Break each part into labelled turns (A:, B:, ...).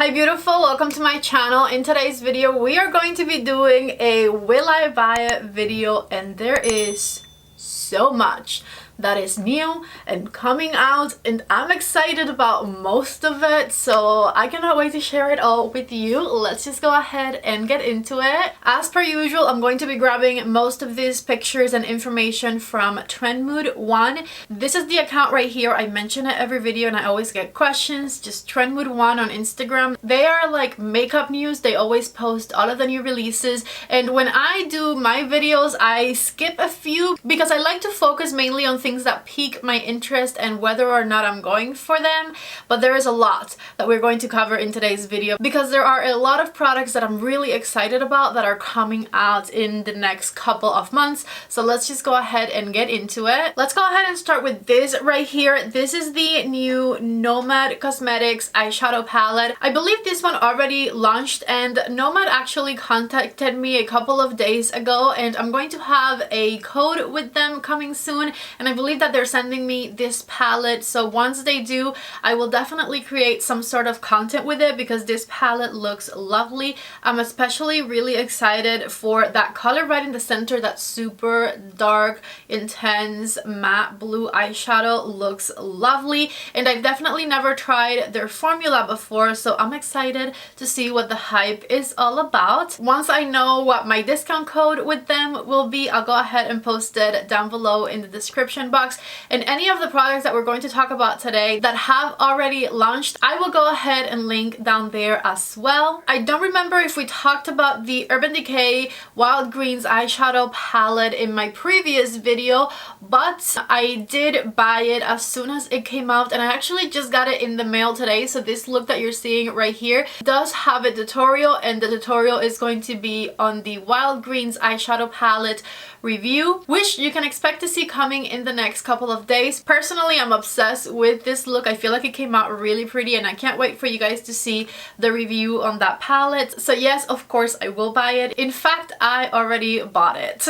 A: Hi beautiful, welcome to my channel. In today's video we are going to be doing a will I buy it video, and there is so much that is new and coming out and I'm excited about most of it, so I cannot wait to share it all with you. Let's just go ahead and get into it. As per usual, I'm going to be grabbing most of these pictures and information from Trendmood1. This is the account right here. I mention it every video and I always get questions. Just Trendmood1 on Instagram. They are like makeup news. They always post all of the new releases, and when I do my videos I skip a few because I like to focus mainly on things that pique my interest and whether or not I'm going for them. But there is a lot that we're going to cover in today's video because there are a lot of products that I'm really excited about that are coming out in the next couple of months. So let's just go ahead and get into it. Let's go ahead and start with this right here. This is the new Nomad Cosmetics eyeshadow palette. I believe this one already launched, and Nomad actually contacted me a couple of days ago, and I'm going to have a code with them coming soon, and I believe that they're sending me this palette. So once they do, I will definitely create some sort of content with it because this palette looks lovely. I'm especially really excited for that color right in the center. That super dark, intense matte blue eyeshadow looks lovely, and I've definitely never tried their formula before, so I'm excited to see what the hype is all about. Once I know what my discount code with them will be, I'll go ahead and post it down below in the description box. And any of the products that we're going to talk about today that have already launched, I will go ahead and link down there as well. I don't remember if we talked about the Urban Decay Wild Greens eyeshadow palette in my previous video, but I did buy it as soon as it came out, and I actually just got it in the mail today. So this look that you're seeing right here does have a tutorial, and the tutorial is going to be on the Wild Greens eyeshadow palette review, which you can expect to see coming in the next couple of days. Personally, I'm obsessed with this look. I feel like it came out really pretty, and I can't wait for you guys to see the review on that palette. So yes, of course I will buy it. In fact, I already bought it.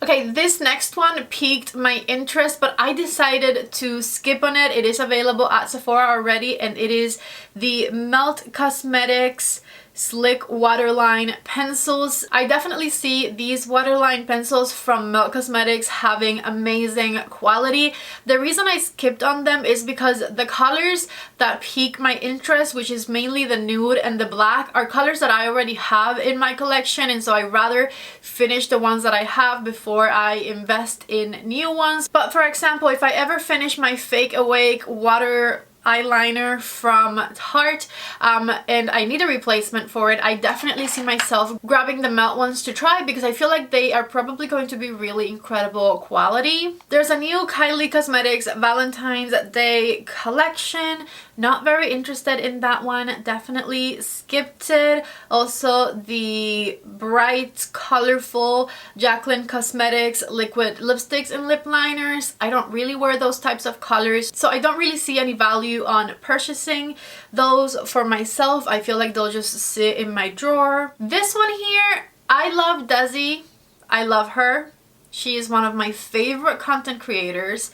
A: Okay, this next one piqued my interest, but I decided to skip on it. It is available at Sephora already, and it is the Melt Cosmetics Slick Waterline pencils. I definitely see these waterline pencils from Melt Cosmetics having amazing quality. The reason I skipped on them is because the colors that pique my interest, which is mainly the nude and the black, are colors that I already have in my collection, and so I rather finish the ones that I have before I invest in new ones. But for example, if I ever finish my Fake Awake water eyeliner from Tarte and I need a replacement for it, I definitely see myself grabbing the Melt ones to try because I feel like they are probably going to be really incredible quality. There's a new Kylie Cosmetics Valentine's Day collection. Not very interested in that one. Definitely skipped it. Also the bright, colorful Jaclyn Cosmetics liquid lipsticks and lip liners. I don't really wear those types of colors, so I don't really see any value on purchasing those for myself. I feel like they'll just sit in my drawer. This one here, I love Dezi. I love her. She is one of my favorite content creators,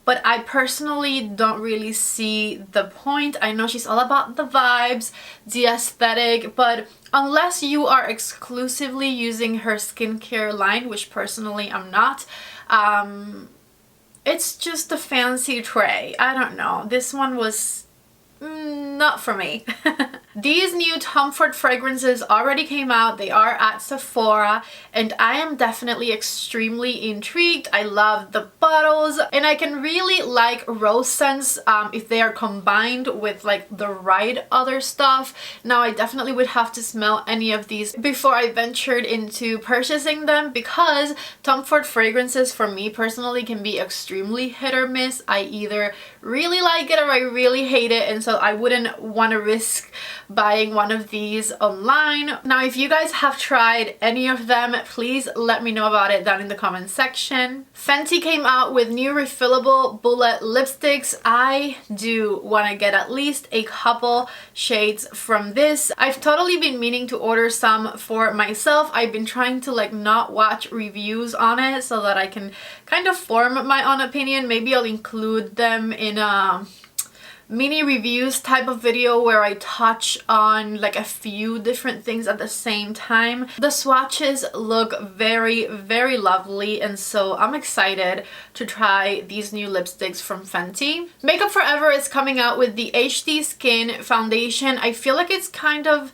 A: but I personally don't really see the point. I know she's all about the vibes, the aesthetic, but unless you are exclusively using her skincare line, which personally I'm not, it's just a fancy tray. I don't know. This one was not for me. These new Tomford Fragrances already came out. They are at Sephora, and I am definitely extremely intrigued. I love the bottles, and I can really like rose scents if they are combined with like the right other stuff. Now I definitely would have to smell any of these before I ventured into purchasing them, because Tomford Fragrances for me personally can be extremely hit or miss. I either really like it or I really hate it, and so I wouldn't want to risk buying one of these online. Now if you guys have tried any of them, please let me know about it down in the comment section. Fenty came out with new refillable bullet lipsticks. I do want to get at least a couple shades from this. I've totally been meaning to order some for myself. I've been trying to like not watch reviews on it so that I can kind of form my own opinion. Maybe I'll include them in a mini reviews type of video where I touch on like a few different things at the same time. The swatches look very, very lovely, and so I'm excited to try these new lipsticks from Fenty. Makeup Forever is coming out with the HD Skin foundation. I feel like it's kind of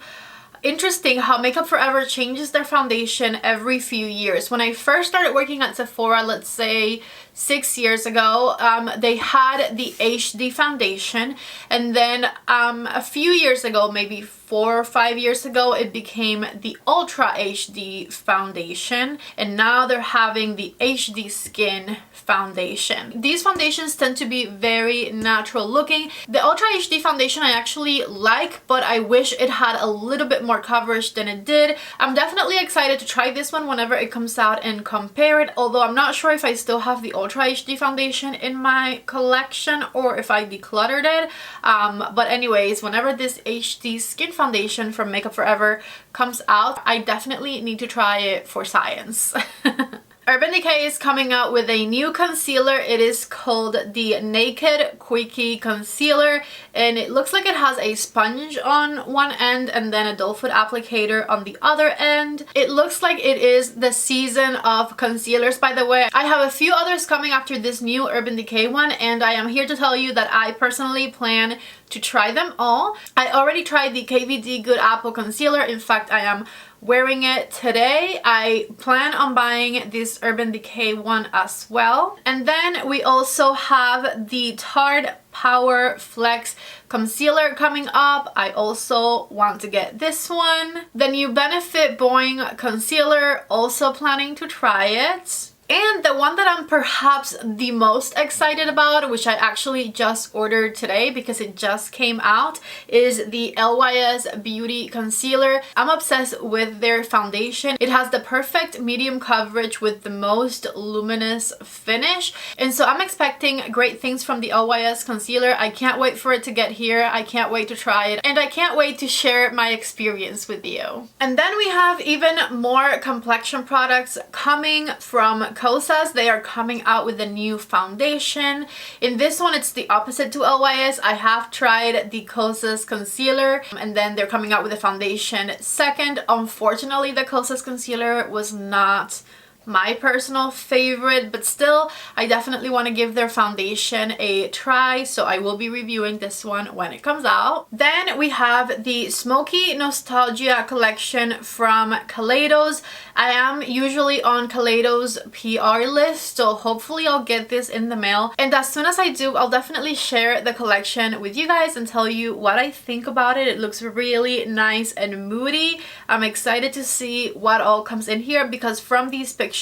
A: interesting how Makeup Forever changes their foundation every few years. When I first started working at Sephora, let's say 6 years ago, they had the HD foundation, and then a few years ago, maybe 4 or 5 years ago, it became the Ultra HD foundation, and now they're having the HD Skin foundation. These foundations tend to be very natural looking. The Ultra HD foundation I actually like, but I wish it had a little bit more coverage than it did. I'm definitely excited to try this one whenever it comes out and compare it, although I'm not sure if I still have the Ultra HD foundation in my collection or if I decluttered it. But anyways, whenever this HD Skin foundation from Makeup Forever comes out, I definitely need to try it for science. Urban Decay is coming out with a new concealer. It is called the Naked Quickie Concealer, and it looks like it has a sponge on one end and then a doe foot applicator on the other end. It looks like it is the season of concealers, by the way. I have a few others coming after this new Urban Decay one, and I am here to tell you that I personally plan to try them all. I already tried the KVD Good Apple Concealer. In fact, I am wearing it today. I plan on buying this Urban Decay one as well. And then we also have the Tarte Power Flex Concealer coming up. I also want to get this one. The new Benefit Boeing Concealer, also planning to try it. And the one that I'm perhaps the most excited about, which I actually just ordered today because it just came out, is the Lys Beauty Concealer. I'm obsessed with their foundation. It has the perfect medium coverage with the most luminous finish. And so I'm expecting great things from the Lys Concealer. I can't wait for it to get here. I can't wait to try it. And I can't wait to share my experience with you. And then we have even more complexion products coming from Kosas. They are coming out with a new foundation. In this one, it's the opposite to Lys. I have tried the Kosas concealer, and then they're coming out with a foundation second. Unfortunately, the Kosas concealer was not my personal favorite, but still I definitely want to give their foundation a try, so I will be reviewing this one when it comes out. Then we have the Smokey Nostalgia collection from Kaleidos. I am usually on Kaleidos PR list, so hopefully I'll get this in the mail, and as soon as I do, I'll definitely share the collection with you guys and tell you what I think about it. It looks really nice and moody. I'm excited to see what all comes in here, because from these pictures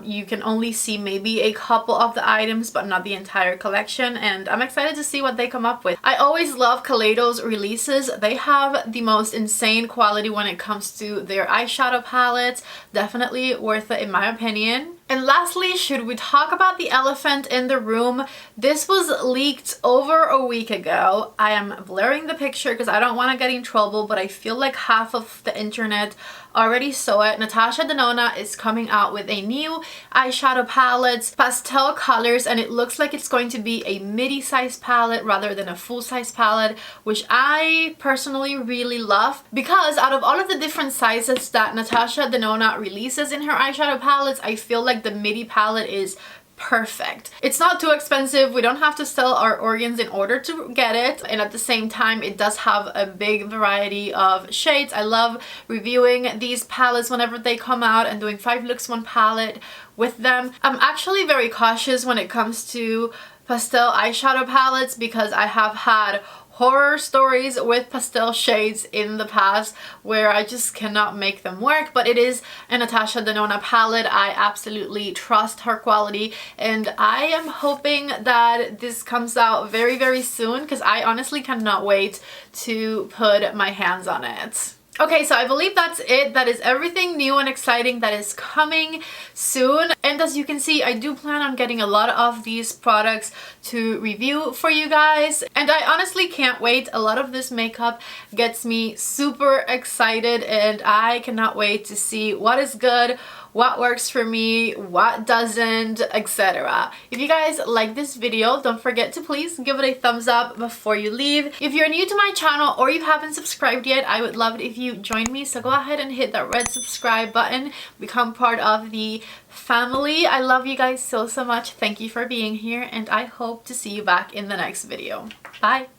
A: you can only see maybe a couple of the items but not the entire collection, and I'm excited to see what they come up with. I always love Kaleidos releases. They have the most insane quality when it comes to their eyeshadow palettes. Definitely worth it in my opinion. And lastly, should we talk about the elephant in the room? This was leaked over a week ago. I am blurring the picture because I don't want to get in trouble, but I feel like half of the internet already saw it. Natasha Denona is coming out with a new eyeshadow palette, pastel colors, and it looks like it's going to be a midi-size palette rather than a full-size palette, which I personally really love, because out of all of the different sizes that Natasha Denona releases in her eyeshadow palettes, I feel like the midi palette is perfect. It's not too expensive. We don't have to sell our organs in order to get it, and at the same time it does have a big variety of shades. I love reviewing these palettes whenever they come out and doing 5 looks 1 palette with them. I'm actually very cautious when it comes to pastel eyeshadow palettes because I have had horror stories with pastel shades in the past where I just cannot make them work, but it is a Natasha Denona palette. I absolutely trust her quality, and I am hoping that this comes out very, very soon because I honestly cannot wait to put my hands on it. Okay, so I believe that's it. That is everything new and exciting that is coming soon. And as you can see, I do plan on getting a lot of these products to review for you guys. And I honestly can't wait. A lot of this makeup gets me super excited, and I cannot wait to see what is good, what works for me, what doesn't, etc. If you guys like this video, don't forget to please give it a thumbs up before you leave. If you're new to my channel or you haven't subscribed yet, I would love it if you join me, so go ahead and hit that red subscribe button, become part of the family. I love you guys so much. Thank you for being here, and I hope to see you back in the next video. Bye.